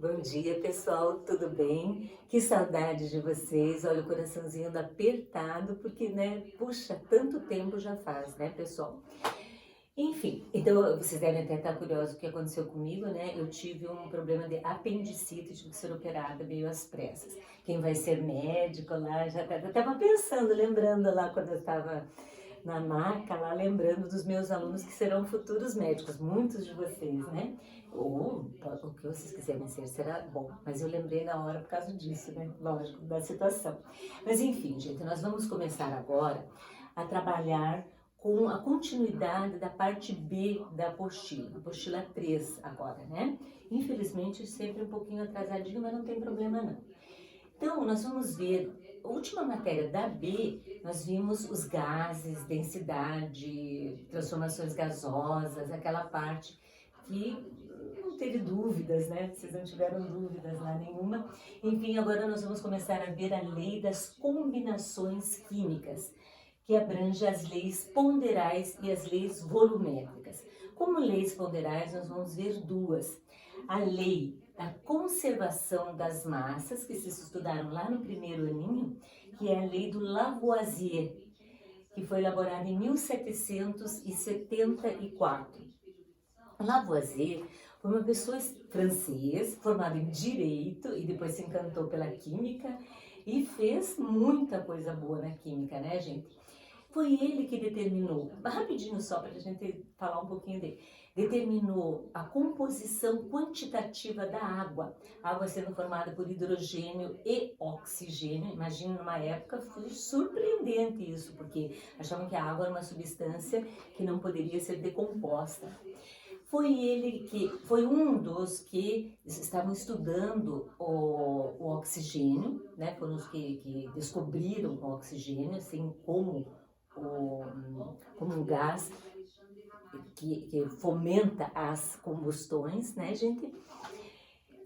Bom dia, pessoal, tudo bem? Que saudade de vocês. Olha, o coraçãozinho anda apertado, porque, né, puxa, tanto tempo já faz, né, pessoal? Enfim, então vocês devem até estar curiosos o que aconteceu comigo, né? Eu tive um problema de apendicite, tive que ser operada meio às pressas. Quem vai ser médico lá já estava pensando, lembrando lá quando eu estava na maca, lá lembrando dos meus alunos que serão futuros médicos, muitos de vocês, né? Ou o que vocês quiserem ser será bom, mas eu lembrei na hora por causa disso, né? Lógico, da situação. Mas enfim, gente, nós vamos começar agora a trabalhar com a continuidade da parte B da apostila 3 agora, né? Infelizmente, sempre um pouquinho atrasadinho, mas não tem problema não. Então, nós vamos ver, a última matéria da B, nós vimos os gases, densidade, transformações gasosas, aquela parte que não teve dúvidas, né? Vocês não tiveram dúvidas lá nenhuma. Enfim, agora nós vamos começar a ver a lei das combinações químicas, que abrange as leis ponderais e as leis volumétricas. Como leis ponderais, nós vamos ver duas. A lei da conservação das massas, que vocês estudaram lá no primeiro aninho, que é a lei do Lavoisier, que foi elaborada em 1774. Lavoisier foi uma pessoa francesa, formada em direito e depois se encantou pela química e fez muita coisa boa na química, né, gente? Foi ele que determinou, rapidinho só para a gente falar um pouquinho dele, determinou a composição quantitativa da água, a água sendo formada por hidrogênio e oxigênio. Imagina, numa época foi surpreendente isso, porque achavam que a água era uma substância que não poderia ser decomposta. Foi um dos que estavam estudando o oxigênio, né? Foram os que descobriram o oxigênio, assim como um gás que fomenta as combustões, né, gente?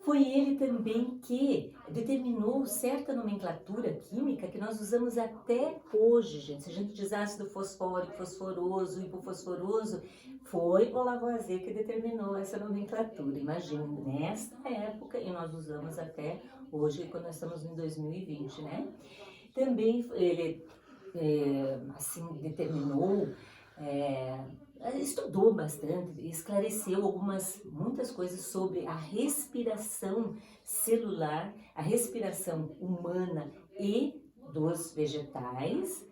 Foi ele também que determinou certa nomenclatura química que nós usamos até hoje, gente. Se a gente diz ácido fosfórico, fosforoso, hipofosforoso, foi o Lavoisier que determinou essa nomenclatura. Imagine, nesta época, e nós usamos até hoje, quando nós estamos em 2020, né? Também ele assim, determinou, estudou bastante, esclareceu muitas coisas sobre a respiração celular, a respiração humana e dos vegetais,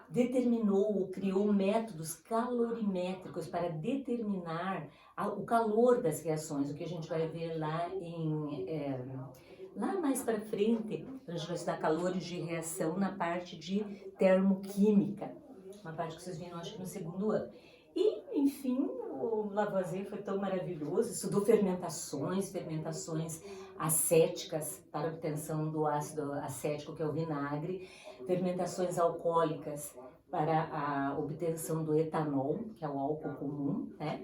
determinou, criou métodos calorimétricos para determinar o calor das reações, o que a gente vai ver lá mais para frente, a gente vai estudar calores de reação na parte de termoquímica, uma parte que vocês viram, acho que no segundo ano. E, enfim, o Lavoisier foi tão maravilhoso, estudou fermentações acéticas para obtenção do ácido acético, que é o vinagre, fermentações alcoólicas para a obtenção do etanol, que é o álcool comum, né?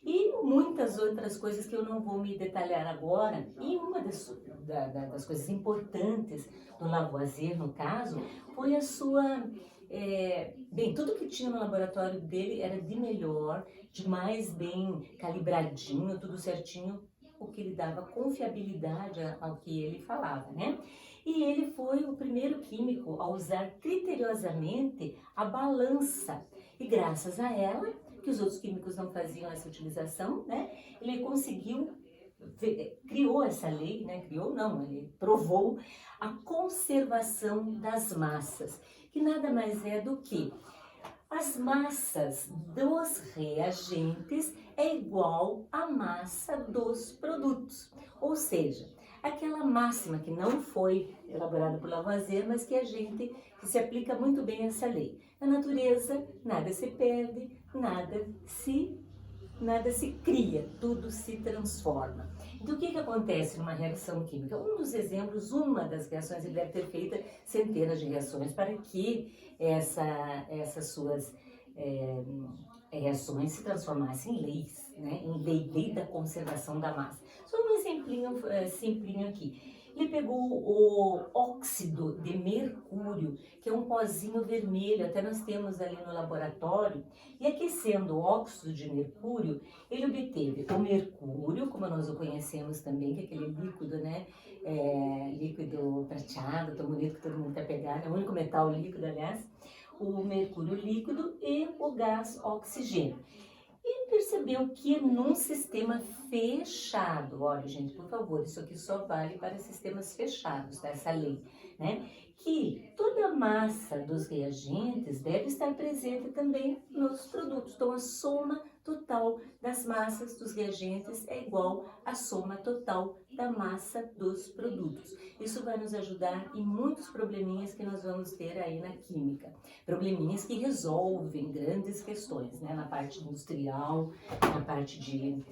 E muitas outras coisas que eu não vou me detalhar agora. E uma das coisas importantes do Lavoisier, no caso, foi a sua... bem, tudo que tinha no laboratório dele era de melhor, de mais bem calibradinho, tudo certinho, o que lhe dava confiabilidade ao que ele falava, né? E ele foi o primeiro químico a usar criteriosamente a balança. E graças a ela, que os outros químicos não faziam essa utilização, né? Ele criou essa lei, né? Criou não, ele provou a conservação das massas, que nada mais é do que as massas dos reagentes é igual à massa dos produtos. Ou seja, aquela máxima que não foi elaborada por Lavoisier, mas que se aplica muito bem a essa lei. Na natureza, nada se perde, nada se cria, tudo se transforma. Então, o que acontece numa reação química? Um dos exemplos, uma das reações, ele deve ter feito centenas de reações para que essas suas reações se transformassem em leis, né? Em lei da conservação da massa. Só um exemplinho simplinho aqui. Ele pegou o óxido de mercúrio, que é um pozinho vermelho, até nós temos ali no laboratório, e aquecendo o óxido de mercúrio, ele obteve o mercúrio, como nós o conhecemos também, que é aquele líquido, né? Líquido prateado, tão bonito que todo mundo quer pegar, é o único metal líquido, aliás, o mercúrio líquido e o gás oxigênio. E percebeu que num sistema fechado, olha gente, por favor, isso aqui só vale para sistemas fechados, tá? Essa lei, né? Que toda a massa dos reagentes deve estar presente também nos produtos. Então, a soma total das massas dos reagentes é igual à soma total da massa dos produtos. Isso vai nos ajudar em muitos probleminhas que nós vamos ter aí na química. Probleminhas que resolvem grandes questões, né? Na parte industrial, na parte de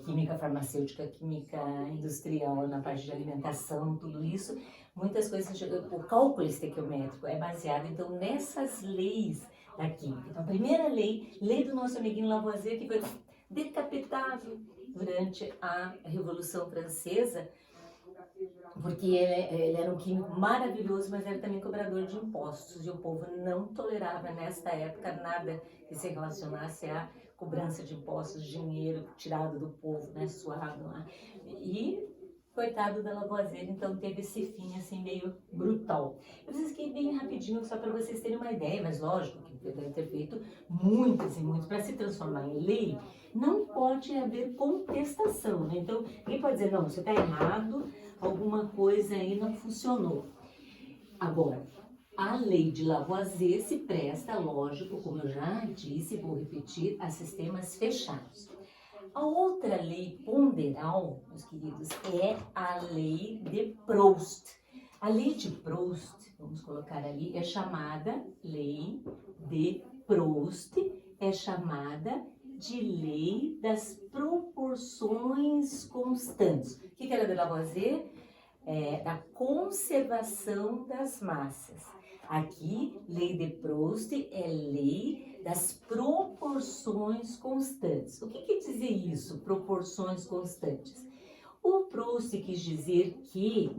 química farmacêutica, química industrial, na parte de alimentação, tudo isso. Muitas coisas, o cálculo estequiométrico é baseado, então, nessas leis da química. Então, a primeira lei, lei do nosso amiguinho Lavoisier, que foi decapitado durante a Revolução Francesa, porque ele era um químico maravilhoso, mas era também cobrador de impostos, e o povo não tolerava, nesta época, nada que se relacionasse à cobrança de impostos, dinheiro tirado do povo, né, suado lá. E coitado da Lavoisier, então teve esse fim assim meio brutal. Eu fiz aqui bem rapidinho só para vocês terem uma ideia, mas lógico que deve ter feito muitas e muitas para se transformar em lei. Não pode haver contestação, né? Então, ninguém pode dizer, não, você está errado, alguma coisa aí não funcionou. Agora, a lei de Lavoisier se presta, lógico, como eu já disse, vou repetir, a sistemas fechados. A outra lei ponderal, meus queridos, é a lei de Proust. A lei de Proust, vamos colocar ali, é chamada lei de Proust, é chamada de lei das proporções constantes. O que era de Lavoisier? Da conservação das massas. Aqui, lei de Proust é lei das proporções constantes. O que quer dizer isso, proporções constantes? O Proust quis dizer que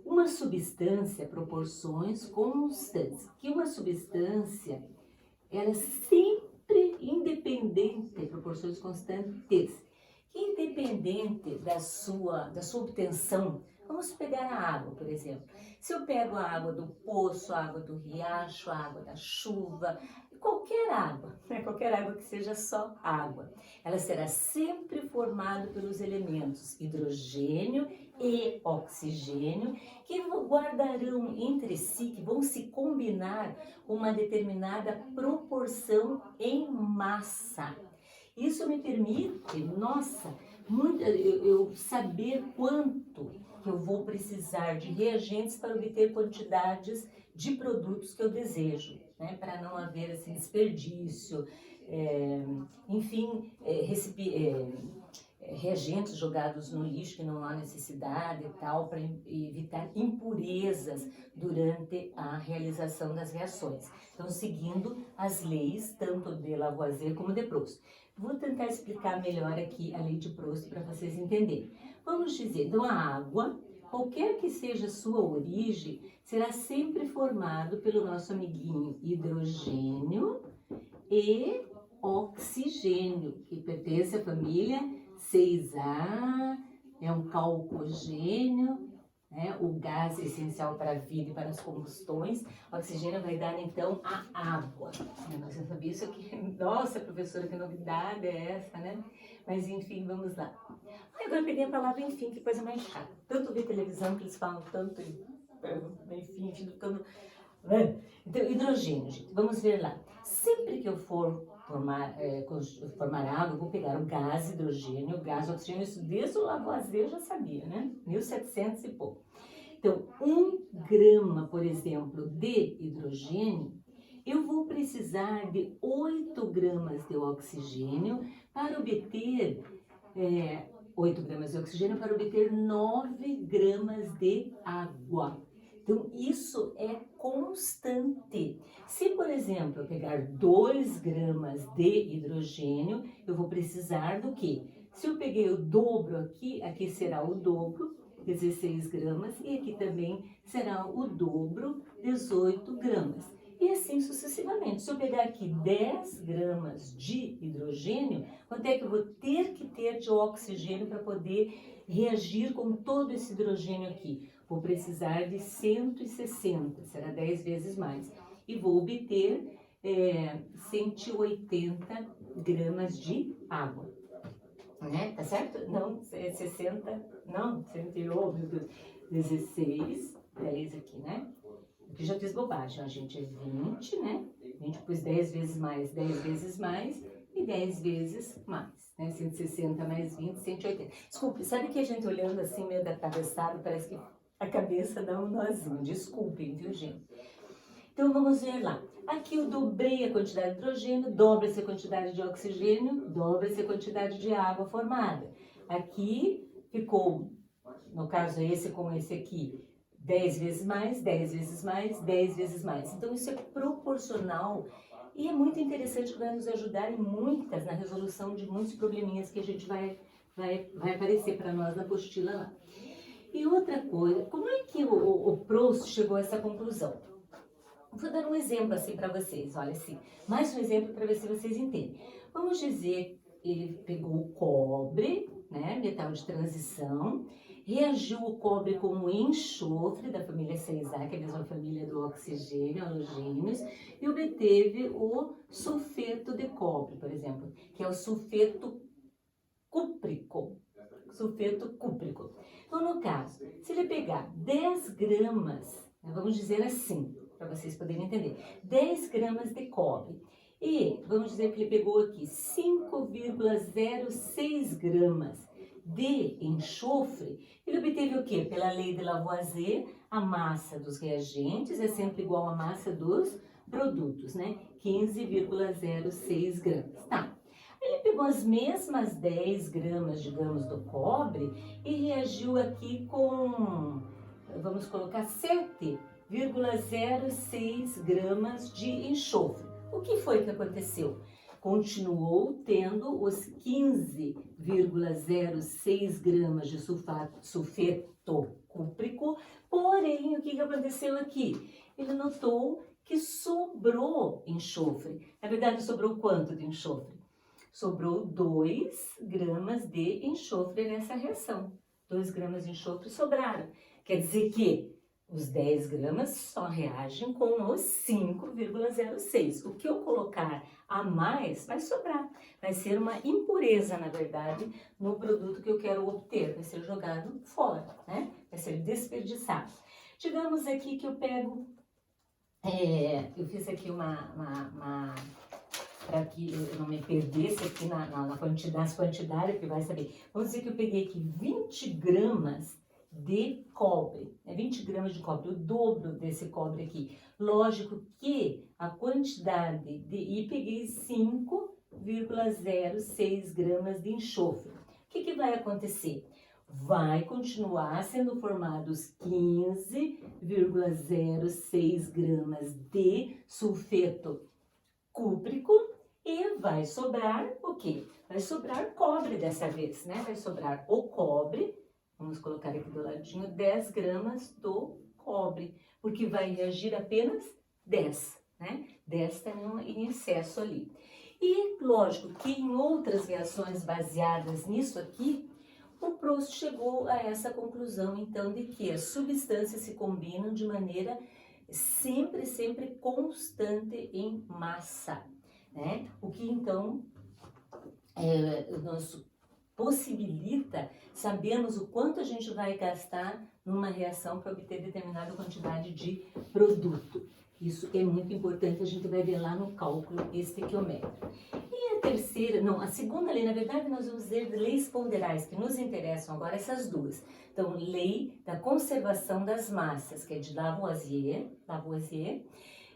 uma substância, proporções constantes, que uma substância, ela é sempre independente, proporções constantes, que independente da sua obtenção. Vamos pegar a água, por exemplo. Se eu pego a água do poço, a água do riacho, a água da chuva, qualquer água, né? Qualquer água que seja só água, ela será sempre formada pelos elementos hidrogênio e oxigênio, que guardarão entre si, que vão se combinar uma determinada proporção em massa. Isso me permite, nossa, eu saber quanto que eu vou precisar de reagentes para obter quantidades de produtos que eu desejo, né? Para não haver assim, desperdício, reagentes jogados no lixo que não há necessidade e tal, para evitar impurezas durante a realização das reações. Então, seguindo as leis, tanto de Lavoisier como de Proust. Vou tentar explicar melhor aqui a lei de Proust para vocês entenderem. Vamos dizer, então a água, qualquer que seja a sua origem, será sempre formado pelo nosso amiguinho hidrogênio e oxigênio, que pertence à família 6A, é um calcogênio, né? O gás é essencial para a vida e para as combustões. O oxigênio vai dar então a água. Você sabia isso aqui? Nossa, professora, que novidade é essa, né? Mas enfim, vamos lá. Agora eu peguei a palavra enfim, que coisa mais chata. Tanto ver televisão que eles falam tanto, enfim, ficando... Então, hidrogênio, gente, vamos ver lá. Sempre que eu for formar água, eu vou pegar o gás hidrogênio, o gás oxigênio, isso desde o Lavoisier eu já sabia, né? 1700 e pouco. Então, 1 grama, por exemplo, de hidrogênio, eu vou precisar de 8 gramas de oxigênio para obter 8 gramas de oxigênio para obter 9 gramas de água. Então, isso é constante. Se, por exemplo, eu pegar 2 gramas de hidrogênio, eu vou precisar do quê? Se eu peguei o dobro aqui, aqui será o dobro, 16 gramas, e aqui também será o dobro, 18 gramas. E assim sucessivamente. Se eu pegar aqui 10 gramas de hidrogênio, quanto é que eu vou ter que ter de oxigênio para poder reagir com todo esse hidrogênio aqui? Vou precisar de 160, será 10 vezes mais. E vou obter 180 gramas de água. Né? Tá certo? Não, 60, não, 108, meu Deus, 16, 10 aqui, né? Aqui já fiz bobagem, a gente é 20, né? 20 depois 10 vezes mais, 10 vezes mais e 10 vezes mais, né? 160 mais 20, 180. Desculpe, sabe que a gente olhando assim meio atravessado, parece que a cabeça dá um nozinho. Desculpem, viu, gente? Então vamos ver lá. Aqui eu dobrei a quantidade de hidrogênio, dobra-se a quantidade de oxigênio, dobra-se a quantidade de água formada. Aqui ficou, no caso esse com esse aqui, 10 vezes mais, 10 vezes mais, 10 vezes mais. Então isso é proporcional e é muito interessante que vai nos ajudar na resolução de muitos probleminhas que a gente vai aparecer para nós na apostila lá. E outra coisa, como é que o Proust chegou a essa conclusão? Vou dar um exemplo assim para vocês, olha assim, mais um exemplo para ver se vocês entendem. Vamos dizer, ele pegou o cobre, né, metal de transição, reagiu o cobre com o enxofre da família 6A, que é a mesma família do oxigênio, halogênios, e obteve o sulfeto de cobre, por exemplo, que é o sulfeto cúprico. Sulfeto cúprico. Então, no caso, se ele pegar 10 gramas, né, vamos dizer assim, para vocês poderem entender, 10 gramas de cobre e vamos dizer que ele pegou aqui 5,06 gramas de enxofre, ele obteve o quê? Pela lei de Lavoisier, a massa dos reagentes é sempre igual à massa dos produtos, né? 15,06 gramas. Tá. Ele pegou as mesmas 10 gramas, digamos, do cobre e reagiu aqui com, vamos colocar, 7,06 gramas de enxofre. O que foi que aconteceu? Continuou tendo os 15,06 gramas de sulfeto cúprico, porém, o que aconteceu aqui? Ele notou que sobrou enxofre. Na verdade, sobrou quanto de enxofre? Sobrou 2 gramas de enxofre nessa reação. 2 gramas de enxofre sobraram. Quer dizer que os 10 gramas só reagem com os 5,06. O que eu colocar a mais vai sobrar. Vai ser uma impureza, na verdade, no produto que eu quero obter. Vai ser jogado fora, né? Vai ser desperdiçado. Digamos aqui que eu pego... eu fiz aqui para que eu não me perdesse aqui nas quantidades que vai saber. Vamos dizer que eu peguei aqui 20 gramas de cobre, 20 gramas de cobre, o dobro desse cobre aqui. Lógico que a quantidade e peguei 5,06 gramas de enxofre. O que vai acontecer? Vai continuar sendo formados 15,06 gramas de sulfeto cúprico e vai sobrar o quê? Vai sobrar cobre dessa vez, né? Vai sobrar o cobre, vamos colocar aqui do ladinho, 10 gramas do cobre, porque vai reagir apenas 10, né? 10 está em excesso ali. E lógico que em outras reações baseadas nisso aqui, o Proust chegou a essa conclusão, então, de que as substâncias se combinam de maneira sempre constante em massa, né? O que então nos possibilita sabermos o quanto a gente vai gastar numa reação para obter determinada quantidade de produto. Isso é muito importante, a gente vai ver lá no cálculo estequiométrico. E a terceira, não, a segunda lei, na verdade, nós vamos ver leis ponderais, que nos interessam agora, essas duas. Então, lei da conservação das massas, que é de Lavoisier,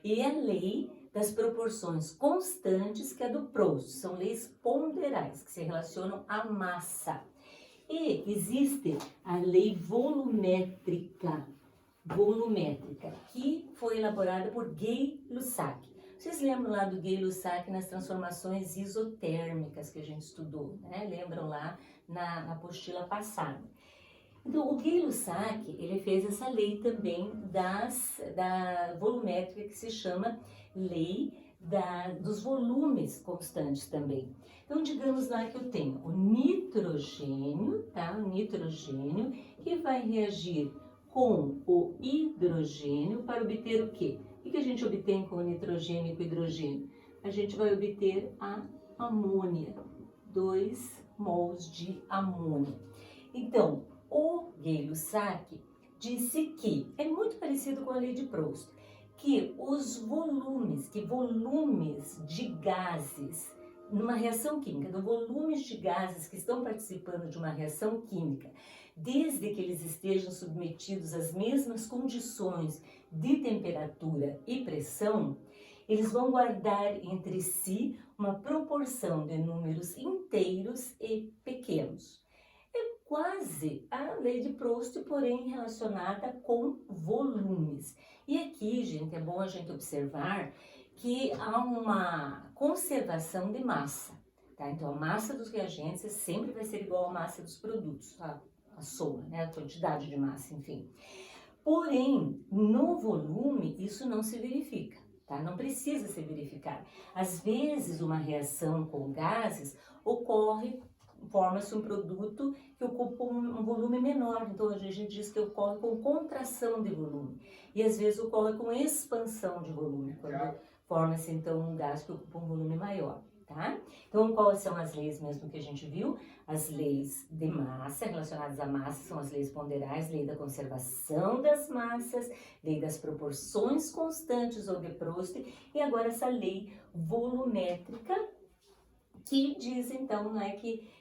e a lei das proporções constantes, que é do Proust. São leis ponderais, que se relacionam à massa. E existe a lei volumétrica, que foi elaborada por Gay-Lussac. Vocês lembram lá do Gay-Lussac nas transformações isotérmicas que a gente estudou, né? Lembram lá na apostila passada. Então, o Gay-Lussac, ele fez essa lei também da volumétrica, que se chama lei dos volumes constantes também. Então, digamos lá que eu tenho o nitrogênio, tá? O nitrogênio, que vai reagir com o hidrogênio para obter o quê? O que a gente obtém com o nitrogênio e com o hidrogênio? A gente vai obter a amônia, 2 mols de amônia. Então, o Gay-Lussac disse que é muito parecido com a lei de Proust, que os volumes de gases numa reação química, dos volumes de gases que estão participando de uma reação química, desde que eles estejam submetidos às mesmas condições de temperatura e pressão, eles vão guardar entre si uma proporção de números inteiros e pequenos. Quase a lei de Proust, porém relacionada com volumes. E aqui, gente, é bom a gente observar que há uma conservação de massa, tá? Então, a massa dos reagentes sempre vai ser igual à massa dos produtos, a soma, né? A quantidade de massa, enfim. Porém, no volume, isso não se verifica, tá? Não precisa ser verificado. Às vezes, uma reação com gases forma-se um produto que ocupa um volume menor, então a gente diz que ocorre com contração de volume, e às vezes ocorre com expansão de volume, quando forma-se então um gás que ocupa um volume maior, tá? Então, quais são as leis mesmo que a gente viu? As leis de massa, relacionadas à massa, são as leis ponderais, lei da conservação das massas, lei das proporções constantes ou de Proust, e agora essa lei volumétrica, que diz então, né, que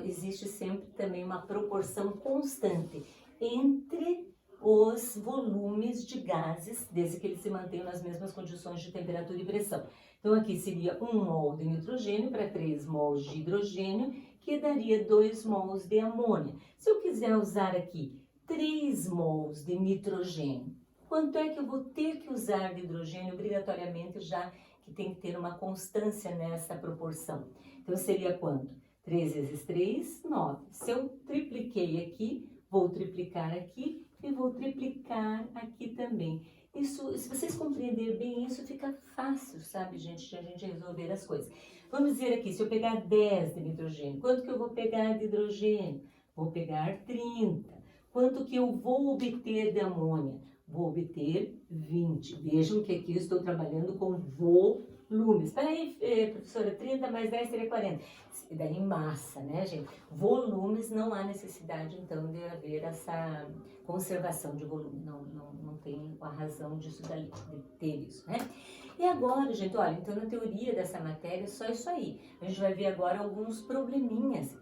existe sempre também uma proporção constante entre os volumes de gases, desde que eles se mantenham nas mesmas condições de temperatura e pressão. Então aqui seria 1 mol de nitrogênio para 3 mols de hidrogênio, que daria 2 mols de amônia. Se eu quiser usar aqui 3 mols de nitrogênio, quanto é que eu vou ter que usar de hidrogênio obrigatoriamente, já que tem que ter uma constância nessa proporção? Então, seria quanto? 3 vezes 3, 9. Se eu tripliquei aqui, vou triplicar aqui e vou triplicar aqui também. Isso, se vocês compreenderem bem isso, fica fácil, sabe, gente, de a gente resolver as coisas. Vamos dizer aqui, se eu pegar 10 de nitrogênio, quanto que eu vou pegar de hidrogênio? Vou pegar 30. Quanto que eu vou obter de amônia? Vou obter 20. Vejam que aqui eu estou trabalhando com volumes. Espera aí, professora, 30 mais 10 seria 40. E daí em massa, né, gente? Volumes, não há necessidade, então, de haver essa conservação de volume. Não tem a razão disso daí, de ter isso, né? E agora, gente, olha, então na teoria dessa matéria, só isso aí. A gente vai ver agora alguns probleminhas.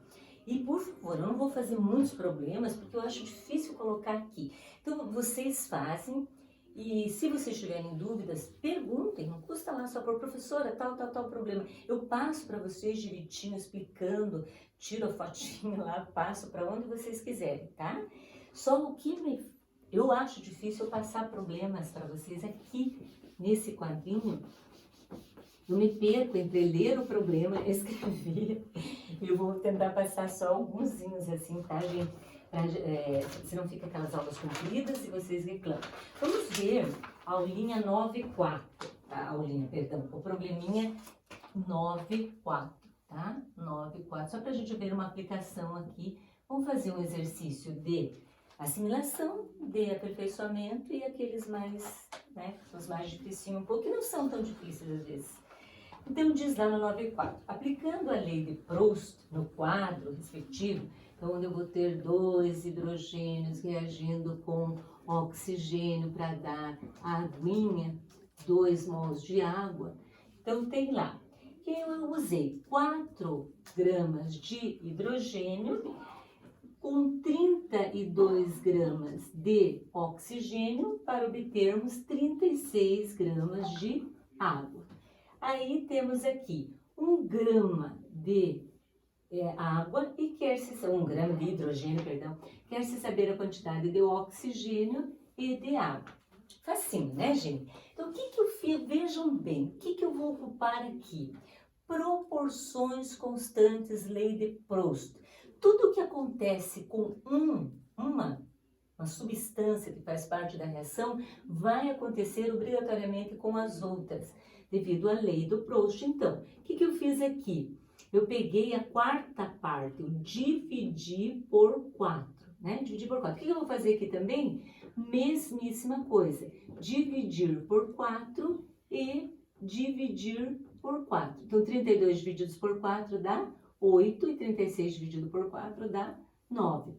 E, por favor, eu não vou fazer muitos problemas, porque eu acho difícil colocar aqui. Então, vocês fazem, e se vocês tiverem dúvidas, perguntem, não custa lá só por professora, tal problema. Eu passo para vocês direitinho, explicando, tiro a fotinho lá, passo para onde vocês quiserem, tá? Só o que eu acho difícil eu passar problemas para vocês aqui, nesse quadrinho. Eu me perco entre ler o problema e escrever. Eu vou tentar passar só algunsinhos assim, tá, gente? Senão fica aquelas aulas compridas e vocês reclamam. Vamos ver a aulinha 9.4, tá? O probleminha 9.4, tá? 9.4, só pra gente ver uma aplicação aqui. Vamos fazer um exercício de assimilação, de aperfeiçoamento e aqueles mais, né, os mais difíceis um pouco, que não são tão difíceis às vezes. Então, diz lá no 9.4, aplicando a lei de Proust no quadro respectivo, então, onde eu vou ter 2 hidrogênios reagindo com oxigênio para dar a aguinha, 2 mols de água. Então, tem lá que eu usei 4 gramas de hidrogênio com 32 gramas de oxigênio para obtermos 36 gramas de água. Aí temos aqui 1 grama de água e 1 grama de hidrogênio, perdão, quer-se saber a quantidade de oxigênio e de água. Facinho, né, gente? Então, o que eu fiz? Vejam bem, o que eu vou ocupar aqui? Proporções constantes, lei de Proust. Tudo que acontece com um uma substância que faz parte da reação vai acontecer obrigatoriamente com as outras, devido à lei do Proust. Então, o que eu fiz aqui? Eu peguei a quarta parte, eu dividi por 4, né? Dividir por 4. O que eu vou fazer aqui também? Mesmíssima coisa, dividir por 4 e dividir por 4. Então, 32 divididos por 4 dá 8 e 36 dividido por 4 dá 9.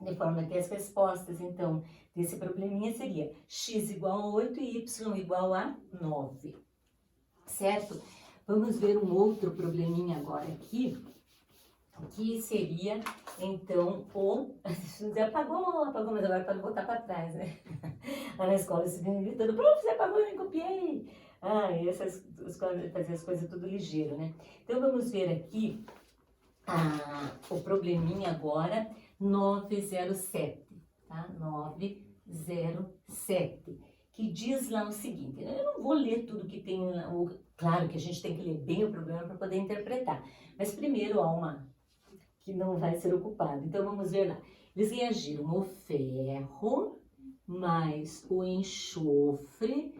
De forma que as respostas, então, desse probleminha seria x igual a 8 e y igual a 9. Certo? Vamos ver um outro probleminha agora aqui, que seria, então, o... Apagou, mas agora pode voltar para trás, né? Lá na escola se vem gritando, prof, você apagou, eu nem copiei. Essas escolas fazem as coisas tudo ligeiro, né? Então, vamos ver aqui o probleminha agora, 907, tá? 907, que diz lá o seguinte, eu não vou ler tudo que tem lá, claro que a gente tem que ler bem o problema para poder interpretar, mas primeiro há uma que não vai ser ocupada, então vamos ver lá. Eles reagiram o ferro mais o enxofre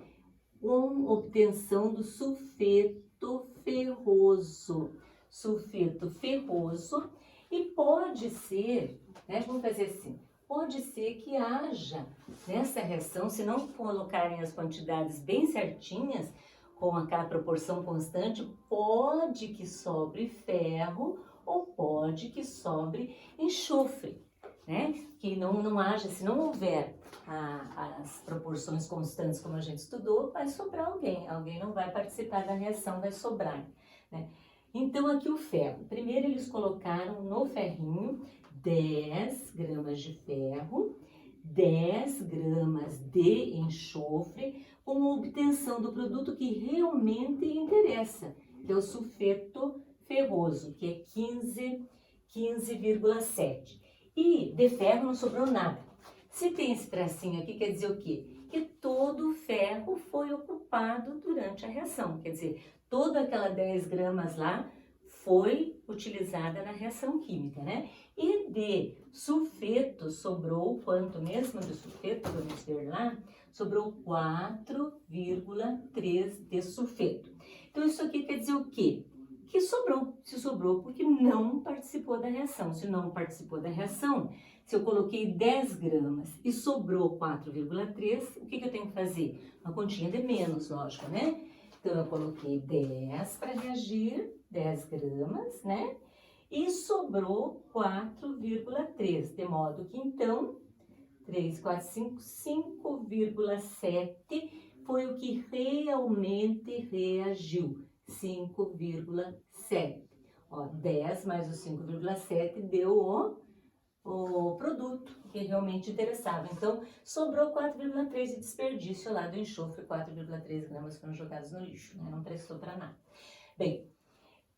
com obtenção do sulfeto ferroso. Sulfeto ferroso, e pode ser, né, vamos fazer assim, pode ser que haja nessa reação, se não colocarem as quantidades bem certinhas, com aquela proporção constante, pode que sobre ferro ou pode que sobre enxofre, né? Que não haja, se não houver as proporções constantes como a gente estudou, vai sobrar alguém não vai participar da reação, vai sobrar, né? Então, aqui o ferro. Primeiro, eles colocaram no ferrinho 10 gramas de ferro, 10 gramas de enxofre, com a obtenção do produto que realmente interessa, que é o sulfeto ferroso, que é 15,7. E de ferro não sobrou nada. Se tem esse tracinho aqui, quer dizer o quê? Que todo o ferro foi ocupado durante a reação, quer dizer, toda aquela 10 gramas lá foi utilizada na reação química, né? E de sulfeto sobrou quanto mesmo de sulfeto? Vamos ver lá. Sobrou 4,3 de sulfeto. Então, isso aqui quer dizer o quê? Que sobrou. Se sobrou porque não participou da reação. Se não participou da reação, se eu coloquei 10 gramas e sobrou 4,3, o que eu tenho que fazer? Uma continha de menos, lógico, né? Então, eu coloquei 10 para reagir, 10 gramas, né? E sobrou 4,3, de modo que, então, 3, 4, 5, 5,7 foi o que realmente reagiu, 5,7. 10 mais o 5,7 deu o produto que realmente interessava. Então, sobrou 4,3 de desperdício lá do enxofre, 4,3 gramas foram jogados no lixo, né? Não prestou para nada. Bem,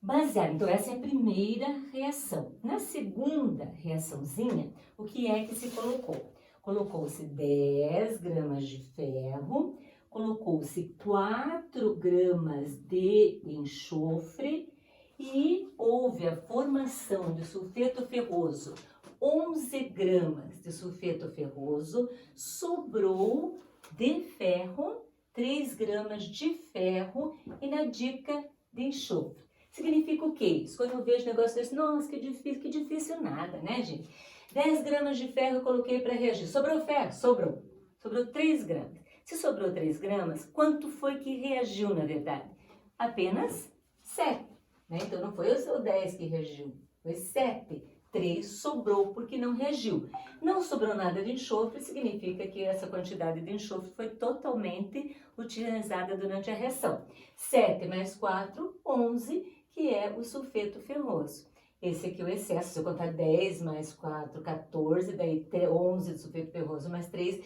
baseado, então essa é a primeira reação. Na segunda reaçãozinha, o que é que se colocou? Colocou-se 10 gramas de ferro, colocou-se 4 gramas de enxofre e houve a formação de sulfeto ferroso, 11 gramas de sulfeto ferroso, sobrou de ferro 3 gramas de ferro e na dica de enxofre. Significa o quê? Isso, quando eu vejo negócio desse, nossa, que difícil nada, né, gente? 10 gramas de ferro eu coloquei para reagir. Sobrou ferro? Sobrou. Sobrou 3 gramas. Se sobrou 3 gramas, quanto foi que reagiu, na verdade? Apenas 7. Né? Então, não foi o 10 que reagiu, foi 7. 3 sobrou porque não reagiu. Não sobrou nada de enxofre, significa que essa quantidade de enxofre foi totalmente utilizada durante a reação. 7 mais 4, 11, que é o sulfeto ferroso. Esse aqui é o excesso, se eu contar 10 mais 4, 14, daí 11 de sulfeto ferroso mais 3,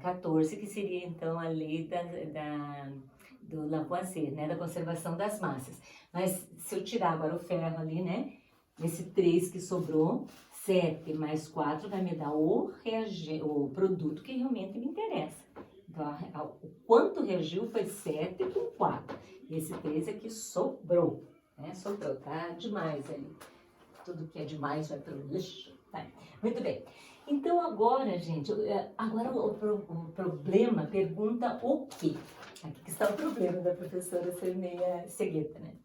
14, que seria então a lei do Lavoisier, né, da conservação das massas. Mas se eu tirar agora o ferro ali, né, esse 3 que sobrou, 7 mais 4 vai me dar o produto que realmente me interessa. Então, o quanto reagiu foi 7 com 4. E esse 3 aqui sobrou, né? Sobrou, tá demais ali. Tudo que é demais vai pro lixo. Tá. Muito bem. Então agora, gente, agora o problema pergunta o quê? Aqui que está o problema da professora ser meia cegueta, né?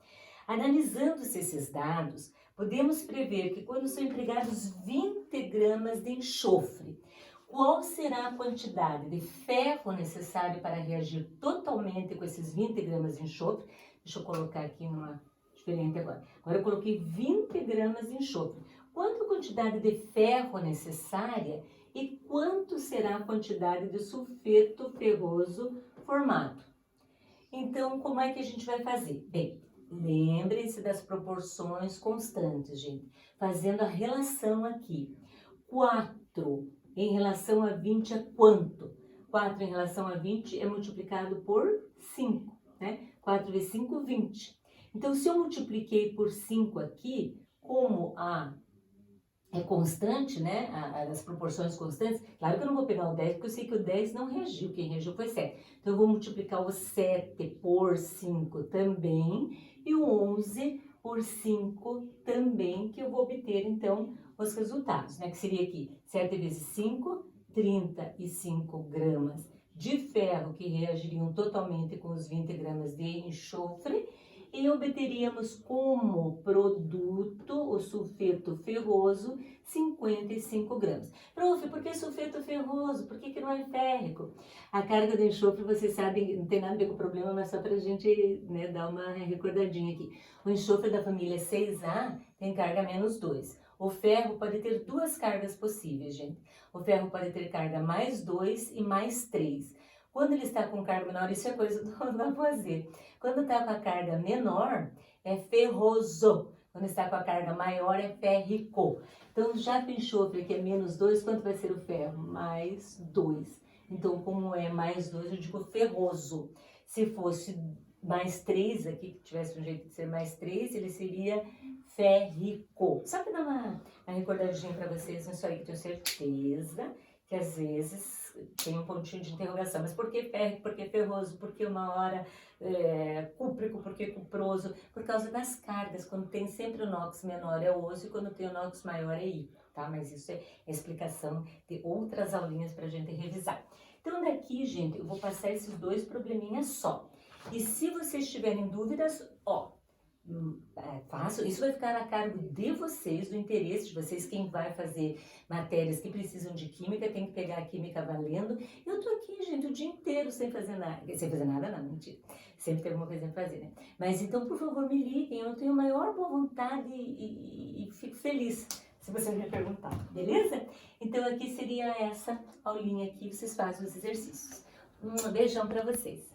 Analisando-se esses dados, podemos prever que quando são empregados 20 gramas de enxofre, qual será a quantidade de ferro necessário para reagir totalmente com esses 20 gramas de enxofre? Deixa eu colocar aqui uma diferente agora. Agora eu coloquei 20 gramas de enxofre. Quanto a quantidade de ferro necessária e quanto será a quantidade de sulfeto ferroso formado? Então, como é que a gente vai fazer? Bem, lembrem-se das proporções constantes, gente. Fazendo a relação aqui. 4 em relação a 20 é quanto? 4 em relação a 20 é multiplicado por 5, né? 4 vezes 5, 20. Então, se eu multipliquei por 5 aqui, como é constante, né, as proporções constantes, claro que eu não vou pegar o 10, porque eu sei que o 10 não reagiu, quem reagiu foi 7. Então, eu vou multiplicar o 7 por 5 também, e o 11 por 5 também, que eu vou obter, então, os resultados, né, que seria aqui 7 vezes 5, 35 gramas de ferro, que reagiriam totalmente com os 20 gramas de enxofre, e obteríamos como produto o sulfeto ferroso 55 gramas. Prof, por que sulfeto ferroso? Por que não é férrico? A carga de enxofre, vocês sabem, não tem nada a ver com o problema, mas só para a gente, né, dar uma recordadinha aqui. O enxofre da família 6A tem carga -2. O ferro pode ter duas cargas possíveis, gente. O ferro pode ter carga +2 e +3. Quando ele está com carga menor, isso é coisa do Lavoisier. Quando está com a carga menor, é ferroso. Quando está com a carga maior, é férrico. Então, já que o enxofre aqui é -2, quanto vai ser o ferro? +2. Então, como é +2, eu digo ferroso. Se fosse +3 aqui, que tivesse um jeito de ser +3, ele seria férrico. Só para dar uma recordadinha para vocês nisso aí, que eu tenho certeza que às vezes tem um pontinho de interrogação. Mas por que férrico? Por que ferroso? Por que uma hora cúprico? Por que cuproso? Por causa das cargas. Quando tem sempre o NOx menor é osso e quando tem o NOx maior é I, tá? Mas isso é explicação de outras aulinhas para a gente revisar. Então daqui, gente, eu vou passar esses dois probleminhas só. E se vocês tiverem dúvidas, fácil, isso vai ficar a cargo de vocês, do interesse de vocês. Quem vai fazer matérias que precisam de química tem que pegar a química valendo. Eu tô aqui, gente, o dia inteiro sem fazer nada. Sem fazer nada não, mentira. Sempre tem alguma coisa pra fazer, né? Mas então, por favor, me liguem. Eu tenho a maior boa vontade e fico feliz se vocês me perguntarem, beleza? Então aqui seria essa aulinha aqui, vocês fazem os exercícios. Um beijão pra vocês.